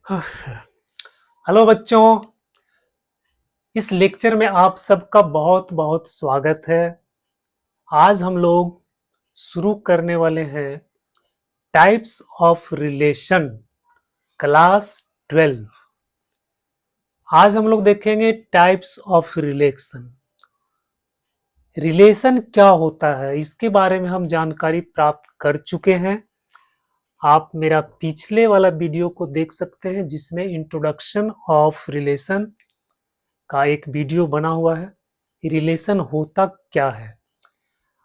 Hello बच्चों, इस lecture में आप सबका बहुत बहुत स्वागत है। आज हम लोग शुरू करने वाले हैं टाइप्स ऑफ रिलेशन, क्लास 12। आज हम लोग देखेंगे टाइप्स ऑफ रिलेशन। रिलेशन क्या होता है इसके बारे में हम जानकारी प्राप्त कर चुके हैं। आप मेरा पिछले वाला वीडियो को देख सकते हैं जिसमें इंट्रोडक्शन ऑफ रिलेशन का एक वीडियो बना हुआ है। रिलेशन होता क्या है।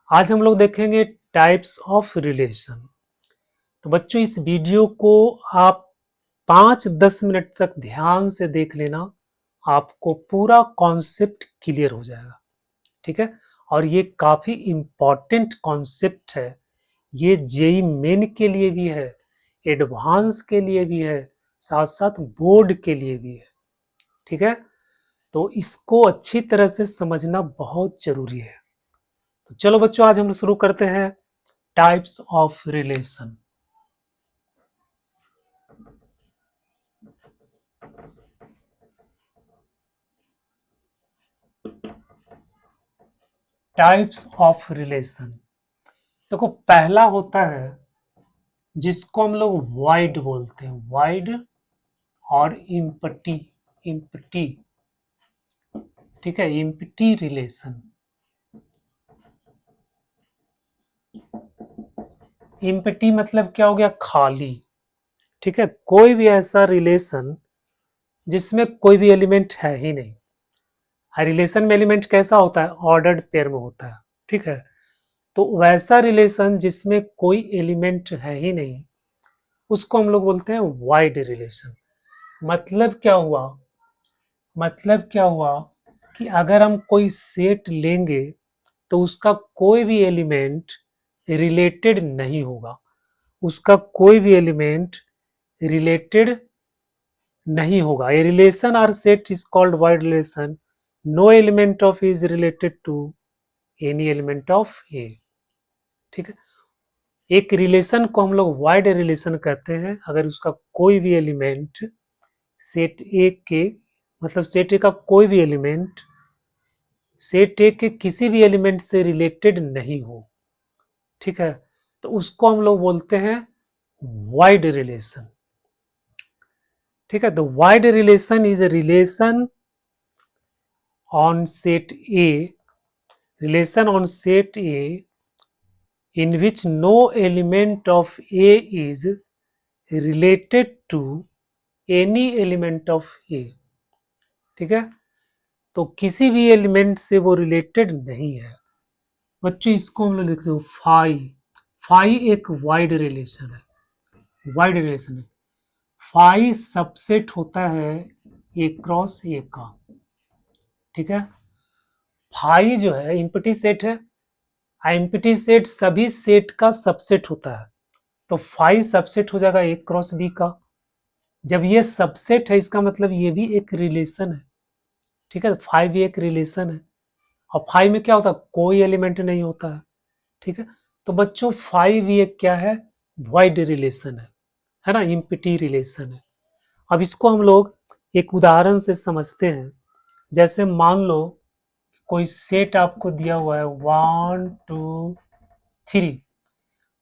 आज हम लोग देखेंगे टाइप्स ऑफ रिलेशन। तो बच्चों, इस वीडियो को आप 5-10 मिनट तक ध्यान से देख लेना, आपको पूरा कॉन्सेप्ट क्लियर हो जाएगा। ठीक है, और ये काफी इंपॉर्टेंट कॉन्सेप्ट है। ये जेई मेन के लिए भी है, एडवांस के लिए भी है, साथ साथ बोर्ड के लिए भी है। ठीक है, तो इसको अच्छी तरह से समझना बहुत जरूरी है। तो चलो बच्चों, आज हम शुरू करते हैं types of relation. Types of relation, देखो पहला होता है जिसको हम लोग वाइड बोलते हैं, वाइड और इम्पटी। इम्पटी, ठीक है, इम्पटी रिलेशन। इम्पटी मतलब क्या हो गया, खाली। ठीक है, कोई भी ऐसा रिलेशन जिसमें कोई भी एलिमेंट है ही नहीं। रिलेशन में एलिमेंट कैसा होता है, ऑर्डर्ड पेयर में होता है। ठीक है, तो वैसा रिलेशन जिसमें कोई एलिमेंट है ही नहीं, उसको हम लोग बोलते हैं वाइड रिलेशन। मतलब क्या हुआ, मतलब क्या हुआ कि अगर हम कोई सेट लेंगे तो उसका कोई भी एलिमेंट रिलेटेड नहीं होगा, उसका कोई भी एलिमेंट रिलेटेड नहीं होगा। A relation R set is called void relation, no element of is related to any element of A. ठीक है, एक रिलेशन को हम लोग वाइड रिलेशन कहते हैं अगर उसका कोई भी एलिमेंट सेट ए के, मतलब सेट ए का कोई भी एलिमेंट सेट ए के किसी भी एलिमेंट से रिलेटेड नहीं हो। ठीक है, तो उसको हम लोग बोलते हैं वाइड रिलेशन। ठीक है, तो wide relation is a relation on set A, relation on set A in which no element of A is related to any element of A। ठीक है, तो किसी भी एलिमेंट से वो रिलेटेड नहीं है। बच्चों इसको हम लोग लिखते हो फाई। फाई एक वाइड रिलेशन है, वाइड रिलेशन है। फाई सबसेट होता है ए क्रॉस ए का। ठीक है, फाई जो है इम्पटी सेट है, एम्पटी सेट सभी सेट का सबसेट होता है, तो फाई सबसेट हो जाएगा ए क्रॉस बी का। जब ये सबसेट है इसका मतलब ये भी एक रिलेशन है। ठीक है, फाइव भी एक रिलेशन है, और फाइव में क्या होता है, कोई एलिमेंट नहीं होता है। ठीक है, तो बच्चों फाइव भी एक क्या है, वाइड रिलेशन है ना, इम्पटी रिलेशन है। अब इसको हम लोग एक उदाहरण से समझते हैं। जैसे मान लो कोई सेट आपको दिया हुआ है 1 2 3,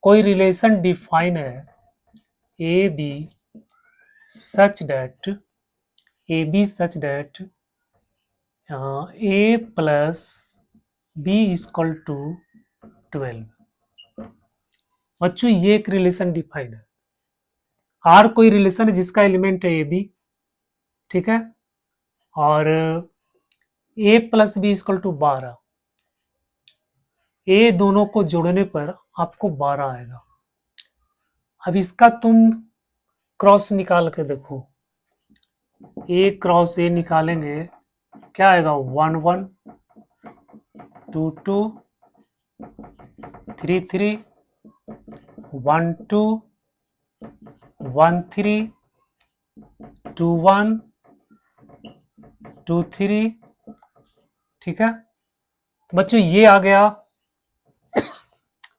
कोई रिलेशन डिफाइन है A B such that, A B such that A plus B equal to 12। बच्चों ये एक रिलेशन डिफाइन है। आर कोई रिलेशन है जिसका एलिमेंट है ए बी। ठीक है, और A plus B equal to 12, A दोनों को जोड़ने पर आपको 12 आएगा। अब इसका तुम क्रॉस निकाल के देखो, ए क्रॉस ए निकालेंगे क्या आएगा, 1 1 2 2 3 3 1 2 1 3 2 1 2 3। ठीक है, तो बच्चों ये आ गया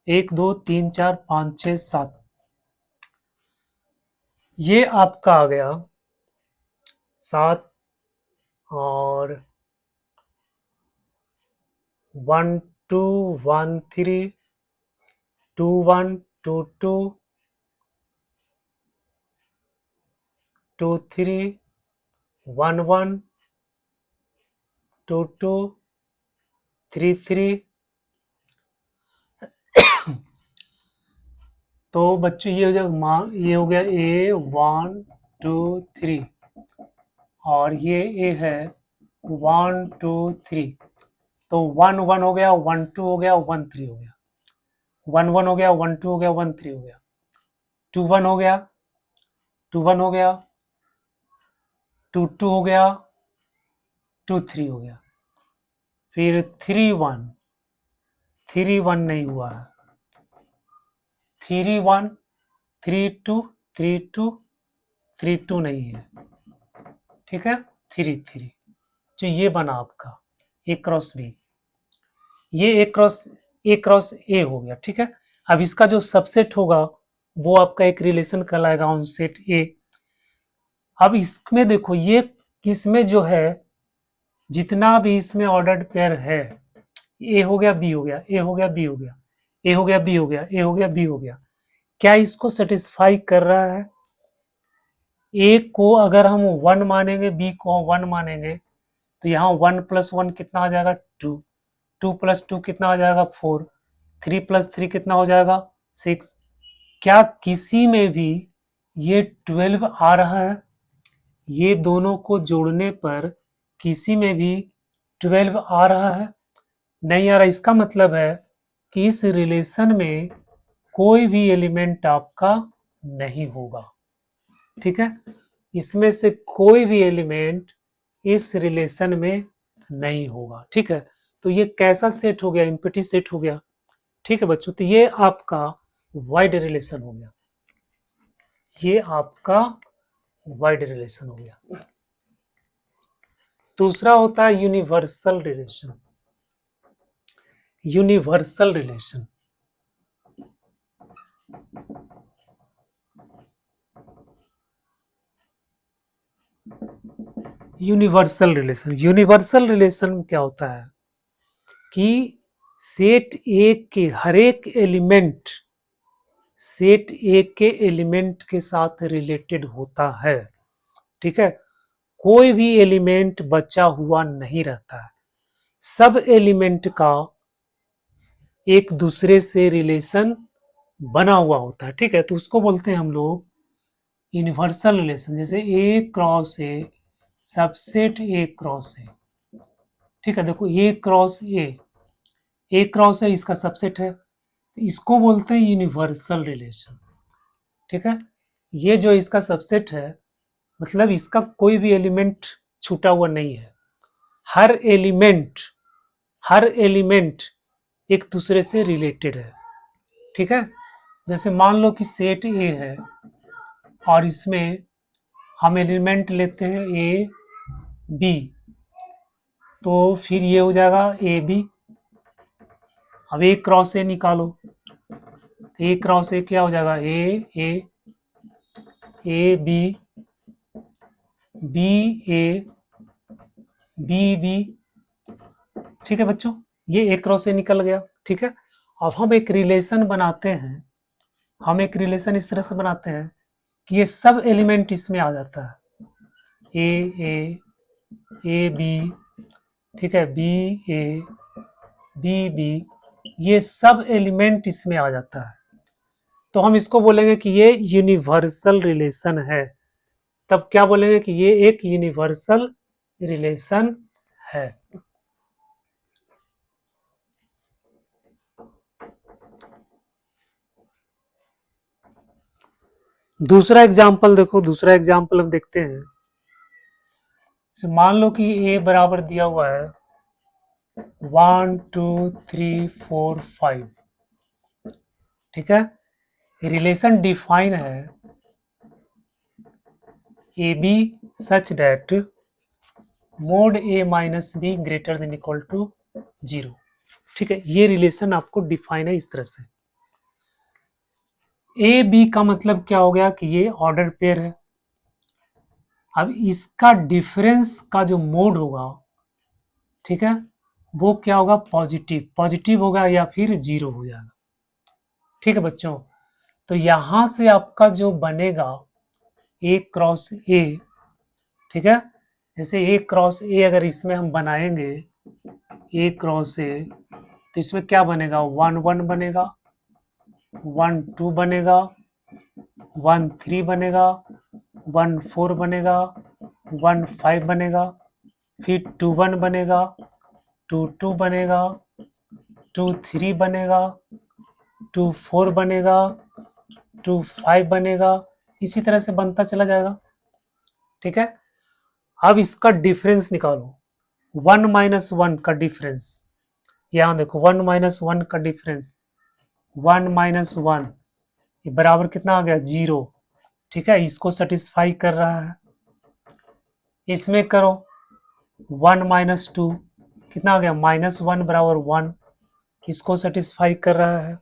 1 2 3 4 5 6 7, ये आपका आ गया 7 और 1 2 1 3 2 1 2 2 2 3 1 1 2 2 3 3। तो बच्चों ये हो गया A 1 2 3 और ये A है 1 2 3। तो 1 1 हो गया, 1 2 हो गया, 1 3 हो गया, 1 1 हो गया, 1 2 हो गया, 1 3 हो गया, 2 1 हो गया, 2 1 हो गया, 2 2 हो गया, 2 3 हो गया, फिर 3 1 3 1 नहीं हुआ है, 3 1 3 2 3 2 3 2 नहीं है, ठीक है, 3 3। जो ये बना आपका A क्रॉस B, ये A क्रॉस A हो गया, ठीक है। अब इसका जो सबसेट होगा वो आपका एक रिलेशन कहलाएगा ऑन सेट A। अब इसमें देखो ये किसमें जो है जितना भी इसमें ऑर्डर्ड पेयर है, ए हो गया बी हो गया, ए हो गया बी हो गया, ए हो गया बी हो गया, ए हो गया बी हो गया, क्या इसको सेटिस्फाई कर रहा है? ए को अगर हम 1 मानेंगे, बी को 1 मानेंगे, तो यहाँ 1 + 1 कितना आ जाएगा 2, 2 + 2 कितना आ जाएगा 4, 3 + 3 कितना हो जाएगा 6। क्या किसी में भी ये 12 आ रहा है? ये दोनों को जोड़ने पर किसी में भी 12 आ रहा है? नहीं आ रहा। इसका मतलब है कि इस रिलेशन में कोई भी एलिमेंट आपका नहीं होगा, ठीक है। इसमें से कोई भी एलिमेंट इस रिलेशन में नहीं होगा, ठीक है। तो ये कैसा सेट हो गया? एम्प्टी सेट हो गया, ठीक है बच्चों। तो ये आपका वाइड रिलेशन हो गया, ये आपका वाइड रिलेशन हो गया। दूसरा होता है universal relation. Universal relation, universal relation में क्या होता है कि सेट ए के हर एक एलिमेंट सेट ए के एलिमेंट के साथ रिलेटेड होता है, ठीक है। कोई भी एलिमेंट बचा हुआ नहीं रहता है, सब एलिमेंट का एक दूसरे से रिलेशन बना हुआ होता है, ठीक है। तो उसको बोलते हैं हम लोग यूनिवर्सल रिलेशन। जैसे A cross A subset A cross A, ठीक है। देखो ए क्रॉस ए इसका सबसेट है, तो इसको बोलते हैं यूनिवर्सल रिलेशन, ठीक है। ये जो इसका सबसेट है मतलब इसका कोई भी एलिमेंट छूटा हुआ नहीं है, हर एलिमेंट एक दूसरे से रिलेटेड है, ठीक है। जैसे मान लो कि सेट ए है और इसमें हम एलिमेंट लेते हैं ए बी, तो फिर ये हो जाएगा ए बी। अब ए क्रॉस ए निकालो, ए क्रॉस ए क्या हो जाएगा A B B A B B, ठीक है बच्चों। ये ए क्रॉस ए निकल गया, ठीक है। अब हम एक रिलेशन बनाते हैं, हम एक रिलेशन इस तरह से बनाते हैं कि ये सब एलिमेंट इसमें आ जाता है, ए बी, ठीक है, बी ए बी बी, ये सब एलिमेंट इसमें आ जाता है। तो हम इसको बोलेंगे कि ये यूनिवर्सल रिलेशन है। तब क्या बोलेंगे कि ये एक यूनिवर्सल रिलेशन है। दूसरा एग्जाम्पल देखो, दूसरा एग्जाम्पल हम देखते हैं। मान लो कि ए बराबर दिया हुआ है 1 2 3 4 5, ठीक है। रिलेशन डिफाइन है A B such that mod A minus B greater than equal to 0, ठीक है। ये रिलेशन आपको डिफाइन है इस तरह से। ए बी का मतलब क्या हो गया कि ये ऑर्डर पेयर है। अब इसका डिफरेंस का जो मोड होगा, ठीक है, वो क्या होगा, पॉजिटिव, पॉजिटिव होगा या फिर जीरो हो जाएगा। ठीक है बच्चों, तो यहां से आपका जो बनेगा ए क्रॉस ए, ठीक है, जैसे ए क्रॉस ए अगर इसमें हम बनाएंगे ए क्रॉस ए, तो इसमें क्या बनेगा, 1 1 बनेगा, 1 2 बनेगा, 1 3 बनेगा, 1 4 बनेगा, 1 5 बनेगा, फिर 2 1 बनेगा, 2 2 बनेगा, 2 3 बनेगा, 2 4 बनेगा, 2 5 बनेगा, इसी तरह से बनता चला जाएगा। ठीक है, अब इसका डिफरेंस निकालो, 1 माइनस 1 का डिफरेंस, यहां देखो 1 माइनस 1 का डिफरेंस, 1 माइनस 1 ये बराबर कितना आ गया, 0। ठीक है, इसको सेटिस्फाई कर रहा है। इसमें करो 1 माइनस 2 कितना आ गया, -1 बराबर 1, इसको सेटिस्फाई कर रहा है।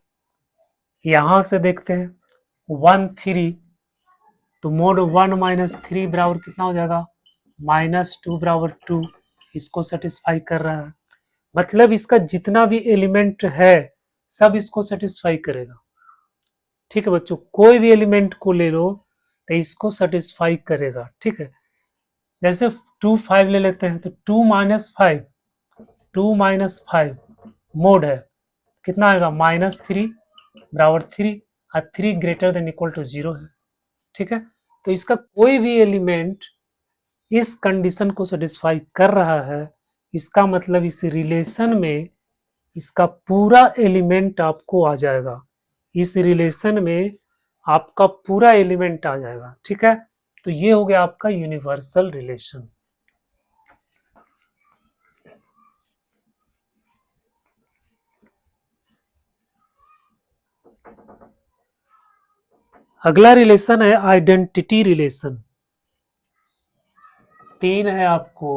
यहां से देखते हैं 1 3, तो मोड 1 माइनस 3 बराबर कितना हो जाएगा, -2 बराबर 2, इसको सेटिस्फाई कर रहा है। मतलब इसका जितना भी एलिमेंट है सब इसको सेटिस्फाई करेगा। ठीक है बच्चों, कोई भी एलिमेंट को ले लो तो इसको सेटिस्फाई करेगा। ठीक है, जैसे 2 5 ले लेते हैं, तो 2 माइनस 5, 2 माइनस 5 मोड है, कितना आएगा, -3 बराबर 3, और 3 ग्रेटर देन इक्वल टू 0 है। ठीक है, तो इसका कोई भी एलिमेंट इस कंडीशन को सेटिस्फाई कर रहा है, इसका मतलब इस रिलेशन में इसका पूरा एलिमेंट आपको आ जाएगा, इस रिलेशन में आपका पूरा एलिमेंट आ जाएगा। ठीक है, तो ये हो गया आपका यूनिवर्सल रिलेशन। अगला रिलेशन है आइडेंटिटी रिलेशन। 3 है आपको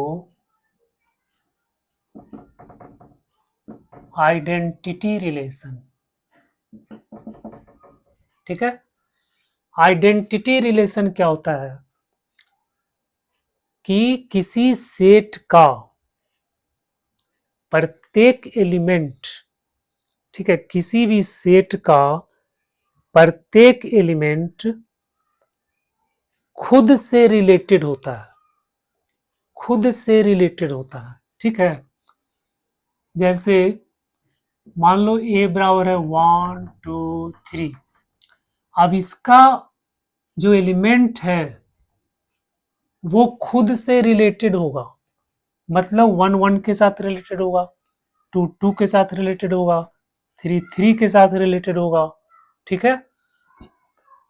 आइडेंटिटी रिलेशन। ठीक है, आइडेंटिटी रिलेशन क्या होता है कि किसी सेट का प्रत्येक एलिमेंट, ठीक है, किसी भी सेट का प्रत्येक एलिमेंट खुद से रिलेटेड होता है, खुद से रिलेटेड होता है। ठीक है, जैसे मान लो ए बराबर है 1 2 3, अब इसका जो एलिमेंट है वो खुद से रिलेटेड होगा, मतलब 1 1 के साथ रिलेटेड होगा, 2 2 के साथ रिलेटेड होगा, 3 3 के साथ रिलेटेड होगा। ठीक है,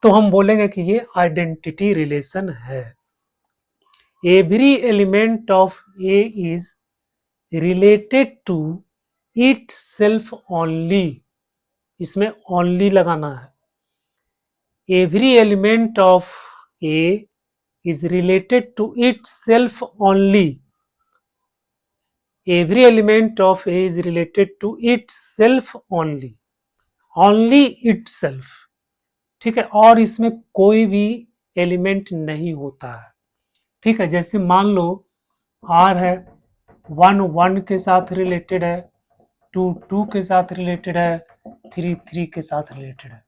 तो हम बोलेंगे कि ये आइडेंटिटी रिलेशन है। Every element of A is related to it self only, इसमें ओनली लगाना है। Every element of A is related to itself only, every element of A is related to itself only, only itself। ठीक है, और इसमें कोई भी element नहीं होता है। ठीक है, जैसे मान लो R है, 1 1 के साथ रिलेटेड है, 2 2 के साथ रिलेटेड है, 3 3 के साथ रिलेटेड है।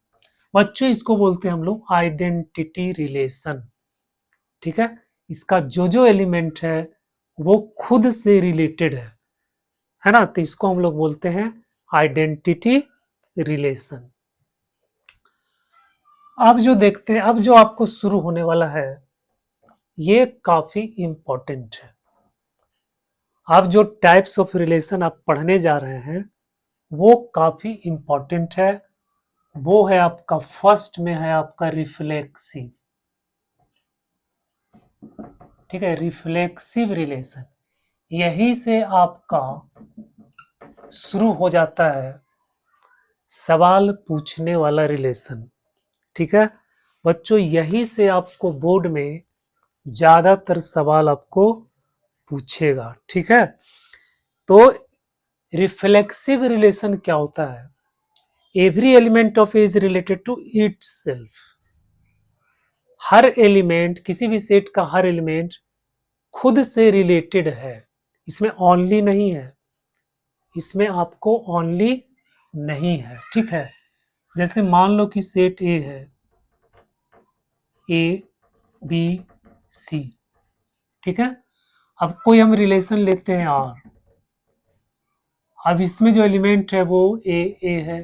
बच्चों इसको बोलते हैं हम लोग आइडेंटिटी रिलेशन। ठीक है, इसका जो एलिमेंट है वो खुद से रिलेटेड है ना, तो इसको हम लोग बोलते हैं आइडेंटिटी रिलेशन। अब जो देखते हैं, अब जो आपको शुरू होने वाला है ये काफी इंपॉर्टेंट है। अब जो टाइप्स ऑफ रिलेशन आप पढ़ने जा रहे हैं वो काफी इंपॉर्टेंट है। वो है आपका फर्स्ट में है आपका रिफ्लेक्सिव। ठीक है, रिफ्लेक्सिव रिलेशन, यही से आपका शुरू हो जाता है सवाल पूछने वाला रिलेशन। ठीक है बच्चों, यही से आपको बोर्ड में ज्यादातर सवाल आपको पूछेगा। ठीक है, तो रिफ्लेक्सिव रिलेशन क्या होता है, every element of A is related to itself, हर एलिमेंट, किसी भी सेट का हर एलिमेंट खुद से रिलेटेड है, इसमें ओनली नहीं है, इसमें आपको ओनली नहीं है, ठीक है। जैसे मान लो कि सेट ए है, ए बी सी, ठीक है। अब कोई हम रिलेशन लेते हैं आर, अब इसमें जो एलिमेंट है वो ए है,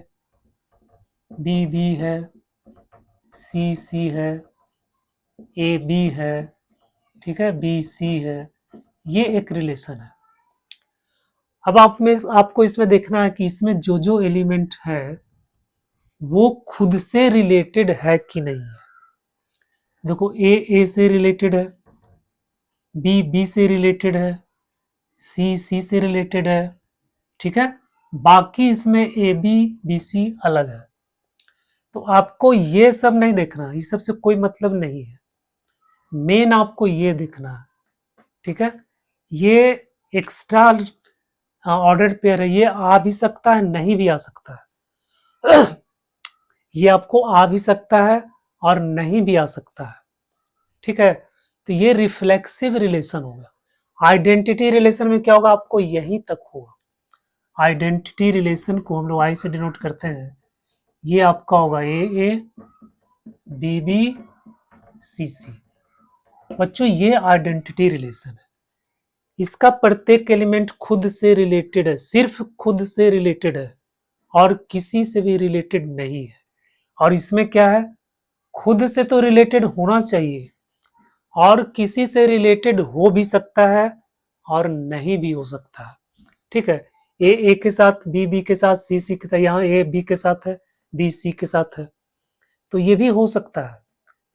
बी है, सी है, ए बी है, ठीक है, बी सी है, ये एक रिलेशन है। अब आपको इसमें देखना है कि इसमें जो जो एलिमेंट है वो खुद से रिलेटेड है कि नहीं है। देखो ए से रिलेटेड है, बी से रिलेटेड है, सी से रिलेटेड है, ठीक है। बाकी इसमें ए बी सी अलग है। तो आपको ये सब नहीं देखना, ये सब से कोई मतलब नहीं है, मेन आपको ये देखना है, ठीक है। ये एक्स्ट्रा ऑर्डर पेयर है, ये आ भी सकता है, नहीं भी आ सकता है। ये आपको आ भी सकता है और नहीं भी आ सकता है, ठीक है। तो ये रिफ्लेक्सिव रिलेशन होगा। आइडेंटिटी रिलेशन में क्या होगा, आपको यहीं तक होगा। आइडेंटिटी रिलेशन को हम लोग आई से डिनोट करते हैं, ये आपका होगा ए बी सी। बच्चों ये आइडेंटिटी रिलेशन है, इसका प्रत्येक एलिमेंट खुद से रिलेटेड है, सिर्फ खुद से रिलेटेड है और किसी से भी रिलेटेड नहीं है। और इसमें क्या है, खुद से तो रिलेटेड होना चाहिए और किसी से रिलेटेड हो भी सकता है और नहीं भी हो सकता है, ठीक है। ए के साथ, बी के साथ, सी के साथ, यहाँ ए बी के साथ है, बी सी के साथ है, तो ये भी हो सकता है।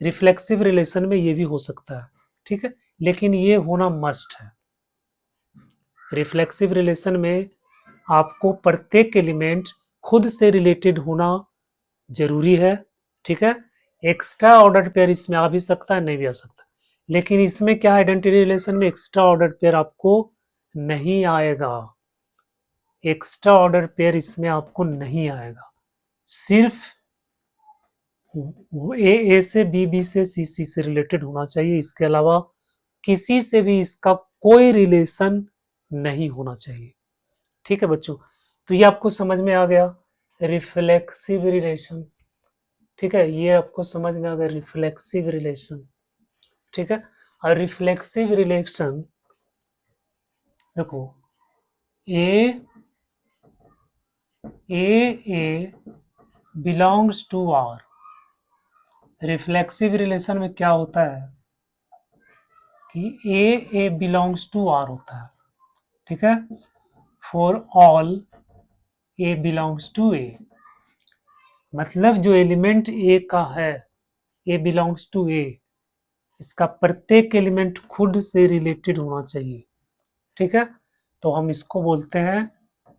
रिफ्लेक्सिव रिलेशन में ये भी हो सकता है, ठीक है, लेकिन ये होना मस्ट है। रिफ्लेक्सिव रिलेशन में आपको प्रत्येक एलिमेंट खुद से रिलेटेड होना जरूरी है, ठीक है। एक्स्ट्रा ऑर्डर पेयर इसमें आ भी सकता है, नहीं भी आ सकता, लेकिन इसमें क्या, आइडेंटिटी रिलेशन में एक्स्ट्रा ऑर्डर पेयर आपको नहीं आएगा, एक्स्ट्रा ऑर्डर पेयर इसमें आपको नहीं आएगा। सिर्फ ए से बी से सी से रिलेटेड होना चाहिए, इसके अलावा किसी से भी इसका कोई रिलेशन नहीं होना चाहिए, ठीक है बच्चों। तो ये आपको समझ में आ गया रिफ्लेक्सिव रिलेशन, ठीक है, ये आपको समझ में आ गया रिफ्लेक्सिव रिलेशन, ठीक है। और रिफ्लेक्सिव रिलेशन देखो, a belongs to R, reflexive relation में क्या होता है कि ए बिलोंग्स टू आर होता है, ठीक है। For all a belongs to A, मतलब जो एलिमेंट ए का है, ए बिलोंग्स टू ए, इसका प्रत्येक एलिमेंट खुद से रिलेटेड होना चाहिए, ठीक है। तो हम इसको बोलते हैं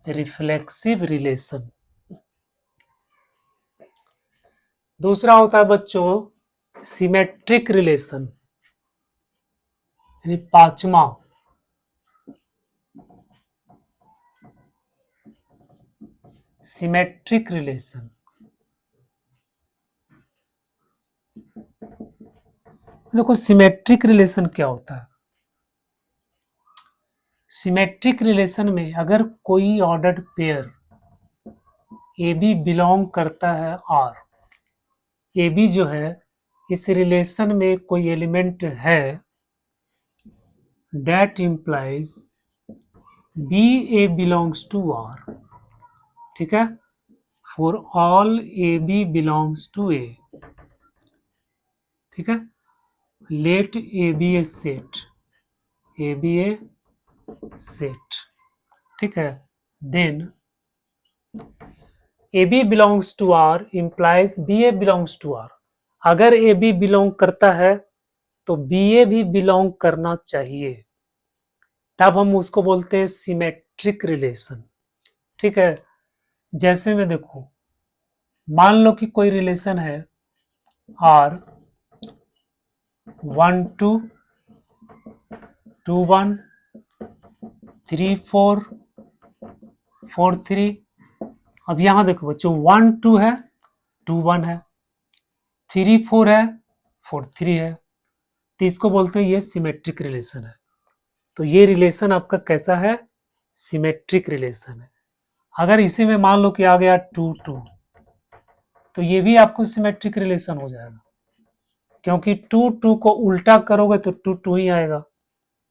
रिफ्लेक्सिव रिलेशन। दूसरा होता है बच्चों सिमेट्रिक रिलेशन, यानी पांचवा सिमेट्रिक रिलेशन। देखो सिमेट्रिक रिलेशन क्या होता है, सिमेट्रिक रिलेशन में अगर कोई ordered pair A B belong करता है आर, ए बी जो है इस रिलेशन में कोई एलिमेंट है, that implies b a belongs to R, ठीक है। For all a B belongs to A, ठीक है। Let A B A set, A B A set, ठीक है। Then A B belongs to R implies b a belongs to R, अगर a B belong करता है तो B ए भी belong करना चाहिए, तब हम उसको बोलते हैं सिमेट्रिक रिलेशन, ठीक है। जैसे में देखो, मान लो कि कोई रिलेशन है आर 1 2 2 1 3 4 4 3। अब यहां देखो बच्चों 1 2 है, 2 1 है, 3 4 है, 4 3 है, तो इसको बोलते हैं ये सिमेट्रिक रिलेशन है। तो ये रिलेशन आपका कैसा है? सिमेट्रिक रिलेशन है। अगर इसी में मान लो कि आ गया 2 2, तो ये भी आपको सिमेट्रिक रिलेशन हो जाएगा, क्योंकि 2 2 को उल्टा करोगे तो 2 2 ही आएगा,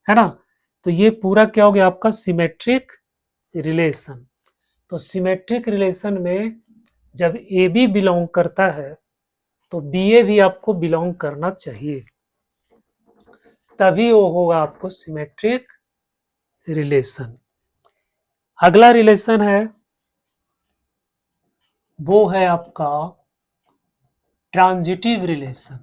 है ना। तो ये पूरा क्या हो गया आपका सिमेट्रिक रिलेशन। तो सिमेट्रिक रिलेशन में जब ए बी बिलोंग करता है तो बी ए भी आपको बिलोंग करना चाहिए, तभी वो होगा आपको सिमेट्रिक रिलेशन। अगला रिलेशन है वो है आपका ट्रांजिटिव रिलेशन।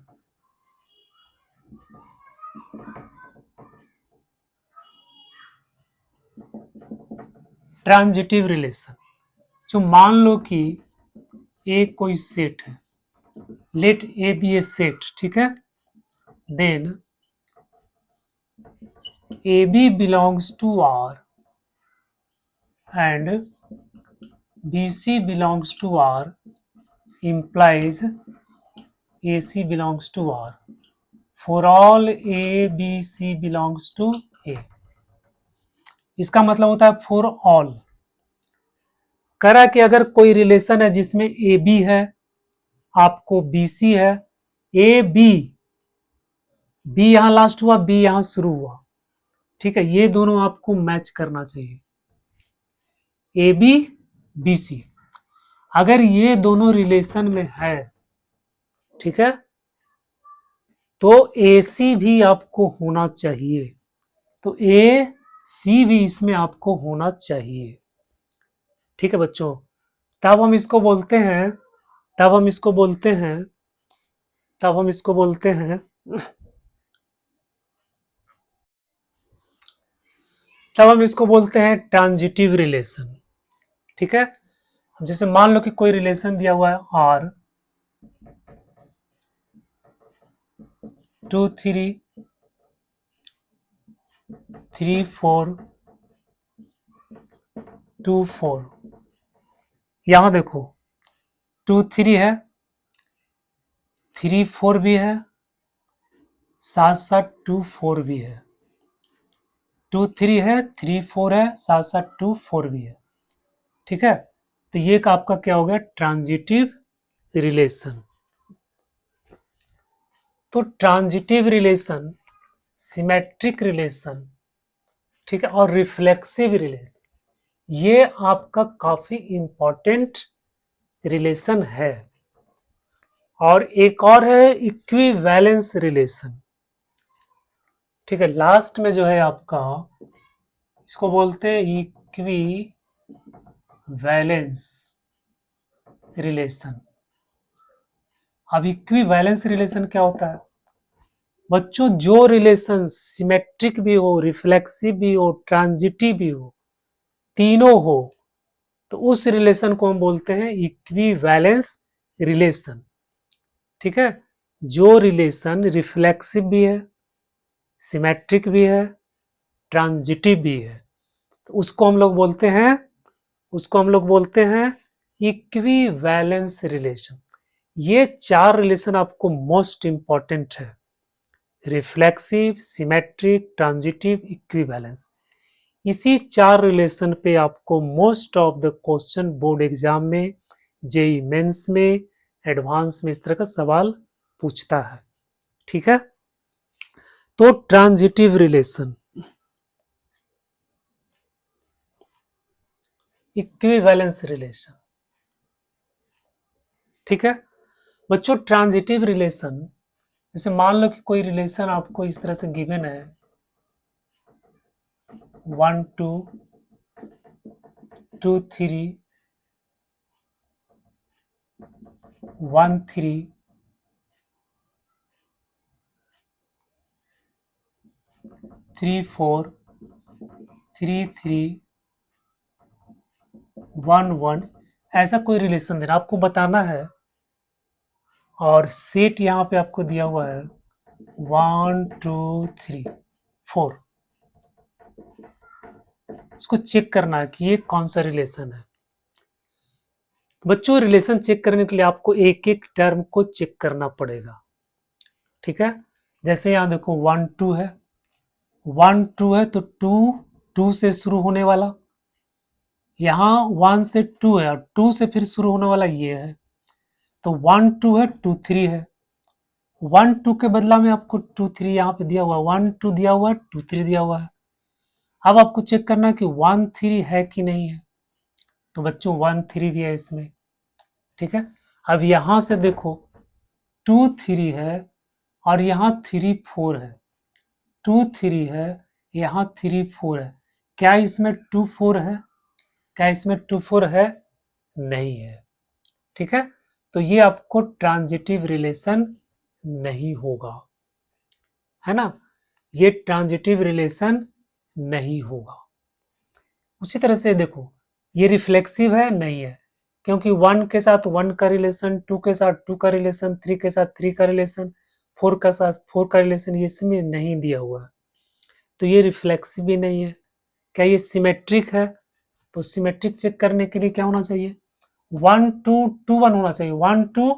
ट्रांजिटिव रिलेशन, जो मान लो कि ए कोई सेट है, let A B A set, ठीक है, then A B belongs to R and BC belongs to R implies AC belongs to R for all A B C belongs to A। इसका मतलब होता है फॉर ऑल। करा कि अगर कोई रिलेशन है जिसमें ए बी है, आपको बी सी है, ए बी, बी यहां लास्ट हुआ, बी यहां शुरू हुआ, ठीक है, ये दोनों आपको मैच करना चाहिए, ए बी बी सी। अगर ये दोनों रिलेशन में है, ठीक है, तो ए सी भी आपको होना चाहिए, तो ए सी भी इसमें आपको होना चाहिए, ठीक है बच्चों। तब हम इसको बोलते हैं तब हम इसको बोलते हैं तब हम इसको बोलते हैं तब हम इसको बोलते हैं ट्रांजिटिव रिलेशन, ठीक है। जैसे मान लो कि कोई रिलेशन दिया हुआ है आर 2 3 3 4 2 4, यहां देखो 2 3 है, 3 4 भी है, साथ साथ 2 4 भी है, 2 3 है, 3 4 है, साथ साथ 2 4 भी है, ठीक है। तो ये का आपका क्या हो गया ट्रांजिटिव रिलेशन। तो ट्रांजिटिव रिलेशन, सिमेट्रिक रिलेशन, ठीक है, और रिफ्लेक्सिव रिलेशन, ये आपका काफी इंपॉर्टेंट रिलेशन है। और एक और है इक्विवेलेंस रिलेशन, ठीक है, लास्ट में जो है आपका इसको बोलते हैं इक्विवेलेंस रिलेशन। अब इक्विवेलेंस रिलेशन क्या होता है बच्चों? जो रिलेशन सिमेट्रिक भी हो, रिफ्लेक्सिव भी हो, ट्रांजिटिव भी हो, तीनों हो, तो उस रिलेशन को हम बोलते हैं इक्विवेलेंस रिलेशन, ठीक है। जो रिलेशन रिफ्लेक्सिव भी है, सिमेट्रिक भी है, ट्रांजिटिव भी है, तो उसको हम लोग बोलते हैं इक्विवेलेंस रिलेशन। ये 4 रिलेशन आपको मोस्ट इंपॉर्टेंट है, रिफ्लेक्सिव, सिमेट्रिक, ट्रांजिटिव, इक्विवेलेंस। इसी 4 रिलेशन पे आपको most of the question board exam में, जेई मेंस में, एडवांस में इस तरह का सवाल पूछता है, ठीक है। तो ट्रांजिटिव रिलेशन, इक्विवेलेंस रिलेशन, ठीक है बच्चों। ट्रांजिटिव रिलेशन, जैसे मान लो कि कोई रिलेशन आपको इस तरह से गिवन है 1 2 2 3 1 3 3 4 3 3 1 1, ऐसा कोई रिलेशन देना आपको बताना है। और सेट यहाँ पे आपको दिया हुआ है 1 2 3 4, इसको चेक करना है कि ये कौन सा रिलेशन है। बच्चों रिलेशन चेक करने के लिए आपको एक एक टर्म को चेक करना पड़ेगा, ठीक है। जैसे यहाँ देखो 1 2 है, 1 2 है तो 2 2 से शुरू होने वाला, यहाँ 1 से 2 है और 2 से फिर शुरू होने वाला ये है, तो 1 2 है 2 3 है। 1 2 के बदला में आपको 2 3 यहाँ पे दिया हुआ है, 1 2 दिया हुआ है, 2 3 दिया हुआ है। अब आपको चेक करना है कि 1 3 है कि नहीं है, तो बच्चों 1 3 भी है इसमें, ठीक है। अब यहाँ से देखो 2 3 है और यहाँ 3 4 है, 2 3 है, यहाँ 3 4 है, क्या इसमें 2 4 है? क्या इसमें 2 4 है? नहीं है, ठीक है। तो ये आपको ट्रांजिटिव रिलेशन नहीं होगा, है ना, ये ट्रांजिटिव रिलेशन नहीं होगा। उसी तरह से देखो ये रिफ्लेक्सिव है, नहीं है, क्योंकि 1 के साथ 1 का रिलेशन, 2 के साथ 2 का रिलेशन, 3 के साथ 3 का रिलेशन, 4 के साथ 4 का रिलेशन, ये इसमें नहीं दिया हुआ है, तो ये रिफ्लेक्सिव भी नहीं है। क्या ये सिमेट्रिक है? तो सिमेट्रिक चेक करने के लिए क्या होना चाहिए? 1 2 2 1 होना चाहिए, 1 2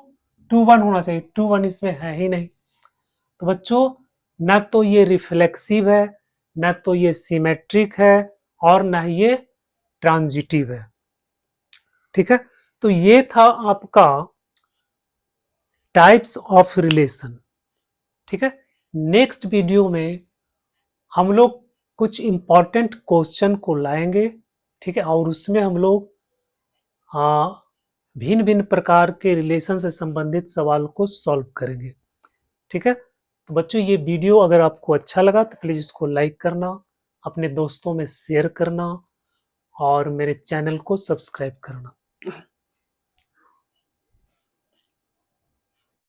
2 1 होना चाहिए, 2 1 इसमें है ही नहीं। तो बच्चों ना तो ये रिफ्लेक्सिव है, ना तो ये सिमेट्रिक है, और ना ये ट्रांजिटिव है, ठीक है। तो ये था आपका टाइप्स ऑफ रिलेशन, ठीक है। नेक्स्ट वीडियो में हम लोग कुछ इंपॉर्टेंट क्वेश्चन को लाएंगे, ठीक है, और उसमें हम लोग भिन्न भिन्न प्रकार के रिलेशन से संबंधित सवाल को सॉल्व करेंगे, ठीक है। तो बच्चों ये वीडियो अगर आपको अच्छा लगा तो प्लीज़ इसको लाइक करना, अपने दोस्तों में शेयर करना और मेरे चैनल को सब्सक्राइब करना।